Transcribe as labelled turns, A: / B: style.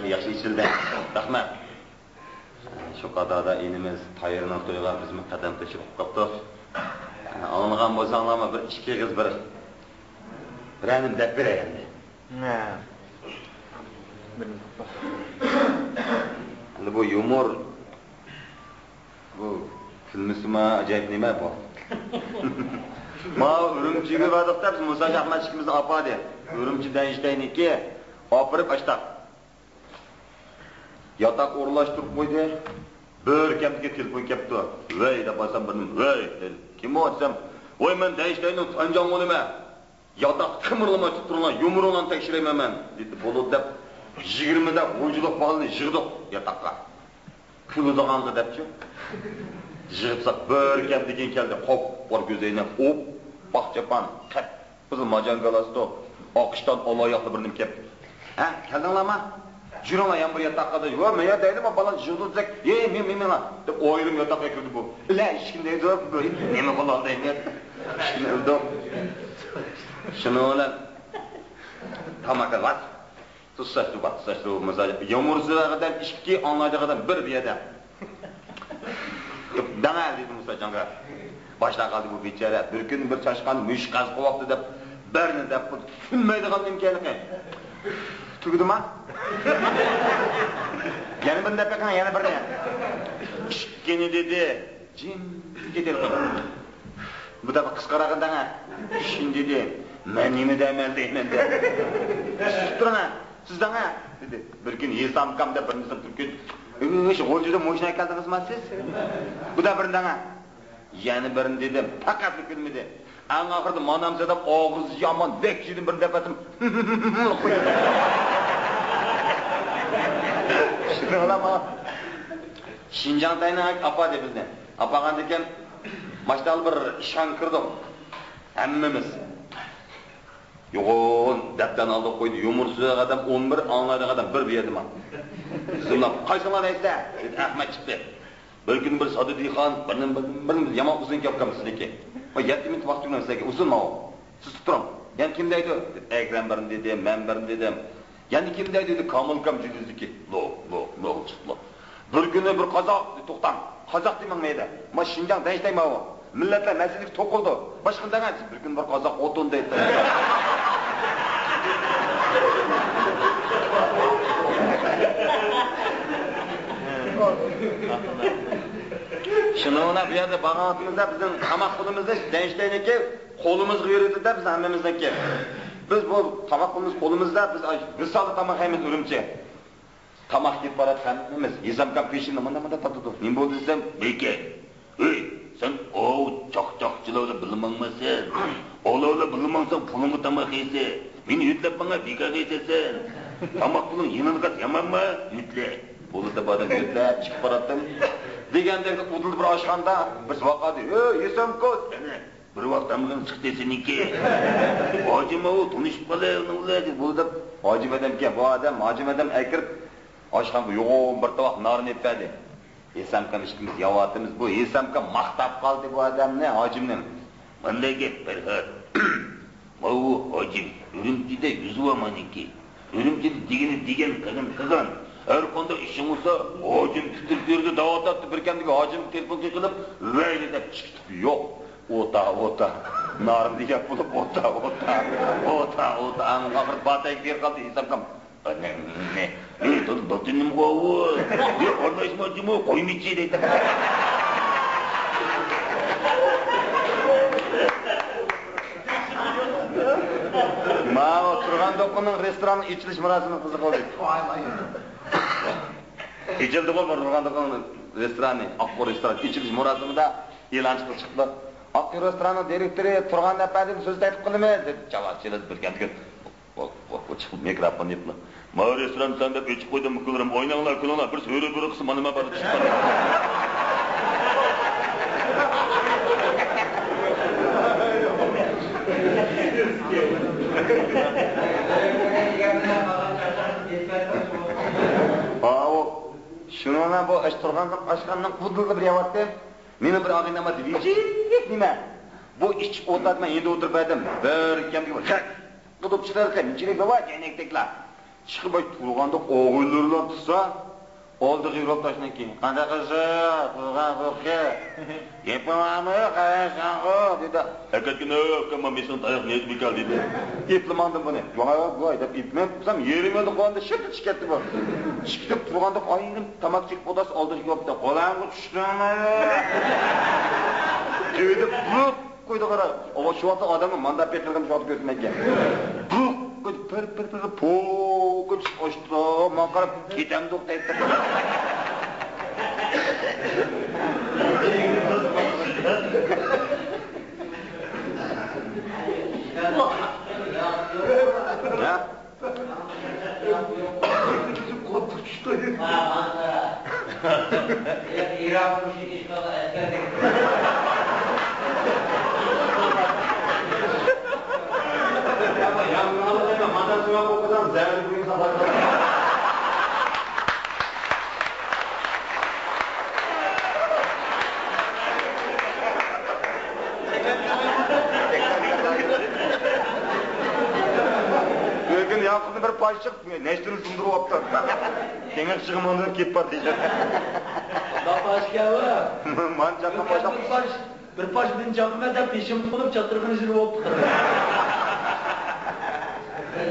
A: çay yaxshi ichildi. Rahmat. Shu qatorda inimiz tayyorni to'yga bizmi qadam tashib qopdi. Alınğan bo'lsanglarmi bir ikki qiz bir ranim deb beray endi. Bu yumor bu filmisima ajoyib nima bu? Ma Urumchiga bordiqda biz Musa Ahmad ikkimizni opadi. Urumchidan ishdayniki opirib açtaq. Yatak o'rlashtirib qo'ydi. Bir kamga telefon kelibdi. Voy deb basam birnim, voy dedi. Kim o'tsam, "Voy men Dayshtayning anjom o'lima. Yatak qimirlamay turgan yumruqdan tekshirayman men" dedi. Bo'ldi deb 20 da o'yjilik balni yig'dik yatakqa. Kuldigandı debchi. Yig'ibsaq bir kam degan keldi. Qop bor ko'zayni op, baqchapan, qat. Qizil majangalasdi. Oqishdan oloyoqli birnim kelib. "Ha, keldinglarmi? Juronglar ham bir yatakqa da. Yo, men ya deydim, balan yig'dik. Men deb o'yirim yatakqa kirdi bu. La, hech kim deydi, nima qiladi deydi. Shuni Şunu olan tamaka var. Tutsaçlı batsaçlı mesela yağmursuz'a kadar iki anlayacak kadar bir adam. Dana dedi Musa Can'a. Başta kaldı bu biçare. Bir gün bir çaşkan müşkaz kovaptı da birini de tünmeydi kaldı imkanı. Tügüdü mü? Yani ben de pekan yani bir ne? Şıkkeni dedi. Cin gidelim. Bu da kıskarağın dana. Şimdi dedi. Men nima deyman deyman de. Turana, sizdan ha dedi. Bir kun yesamkamda birinchisi bir kun o'sha o'ljuda mo'shina keldingizmi siz? Bu da biridan ha. Yana birini dedim. Faqat bilmadi. Ang oxirida monamzada og'iz yomon bekchidim bir dafatim. Shunalama. Shinjongdayni apa deb bildi. Apagan ekan, mashtal bir ishon kirdim. Hammamiz yo'g'on dabdan oldi qo'ydi. Yumursiz adam 11, anlaydigan adam bir berdim men. Sizlar qaysilar aytsa? Dedi Ahmad chiqdi. Bir kun bir Sodiqxon, birimiz yomon uzun gap qilamiz sizniki. Va 7 minut vaqt turgan sizga uzun ma'o. Siz turing. Yani kim deydi? Ekrem birini dedi, men birini dedim. Yani kim deydi? Dedi Kamilkam juduzniki. Lo chiqdi. Bir kuni bir qozoq to'xtam. Qozoq deyman neydi? Ma Shinjang Dayshtayman o. Millatlar nasiblik to'qildi. Boshqandan bir kun bir qozoq o'tin deydi. Şunu ona bir yerde bağlantımızda bizim tamak pulumuzda Dayshtay'daki kolumuz yürüdü de biz hammamizdeki. Biz bu tamak pulumuz kolumuzda biz risalı tamak hemen Urumchi. Tamak yiyip baratganimiz Yezamkam peşinde manda tatdı. Ne oldu desem? Beke. Sen o çok bilmemezsin. Oğlu bilmemezsen pulumu tamak yiyse. Beni yütlep bana bika yiysesin. Tamak pulun yanını kat yaman mı? Yütle. Bolu da badam yütle çıkıp barattım. Degende udul bir aşkanda biz vaka diyor. Yesam kot. Bir vaqt amgın çık desiniki. Hacım o tunuşup kalı onu Bolu da hacım adam ki bu adam hacım adam ekirip aşkan bu yoğun bir tabak narın etmedi. Yesamkam işkimiz yavatımız bu. Yesamkam mahtap kaldı bu adam ne hacimden. Bana gel Ferhat. Bu hacim Urumchi'de yüzü var maniki. Urumchi'de digen kıgan. Her konuda işin olsa hacim tütürtürdü davet attı bir kendiki hacim telefon kılıp böyle de çıktı. Yok. Ota. Narın diye bulup ota. Ahır batayık diye kaldı Yesamkam. Ne? Dotunim kovu. Orada ismi mu koymiçi dedi. Ma oturgan dokunun restoranın içiliş murasını kızık oldu. İçildi bol oturgan dokunun restoranı, Akbor restoranı içiliş murasını da ilan çıktı. Akbor restoranın direktörü Turgan Efendim sözde aytıp kılımı dedi. Cevap çeledi bir kendiki. O çıkıp mikrofon yapma. Ma restoran sende içip koydum mıkılırım. Oynanlar kılınlar. Bir söyle bir kısım hanıma barı çıkmadı. O şununa bu aşkandan kudurdu bir yavattı. Meni bir ağınlama deyicik nime. Bu iç otatma endi oturup edim. Bir kem gibi. Tutup çıkarırken içine baba cenektekler. Chiqib turganda o'g'illarlar tutsa, oldi g'iyroq tashdan keyin. Qanday qilsa, turgan qo'qqa. Yapamamı, qaraysan o dedi. Hakikaten akama mesin tayoq ne etib qal dedi. Eplamandim buni. Yo'q, voy deb itmay tursam, yerim edi qo'nda shirtib chiqatdi bu. Chiqib turganda ayrim tamak chek podasi oldiga yopdi. Qo'langni tushdimi? Dedi, "Bulut qo'ydi qara." Ava shu vaqtda odamni manda pekilgan shot ko'rmaygan. Bulut pir po'kib ochdi, men qarab ketam to'xtaydi. Ya. Lekin yaqinda bir paychiq nechtini sundurib olibdi. Kengir chiqimdan ketib bor deydi.
B: Dapaşkava.
A: Men chaqqa boshqa
B: Bir paş bin çakma da peşim bulup çatırgın jürüp oldu.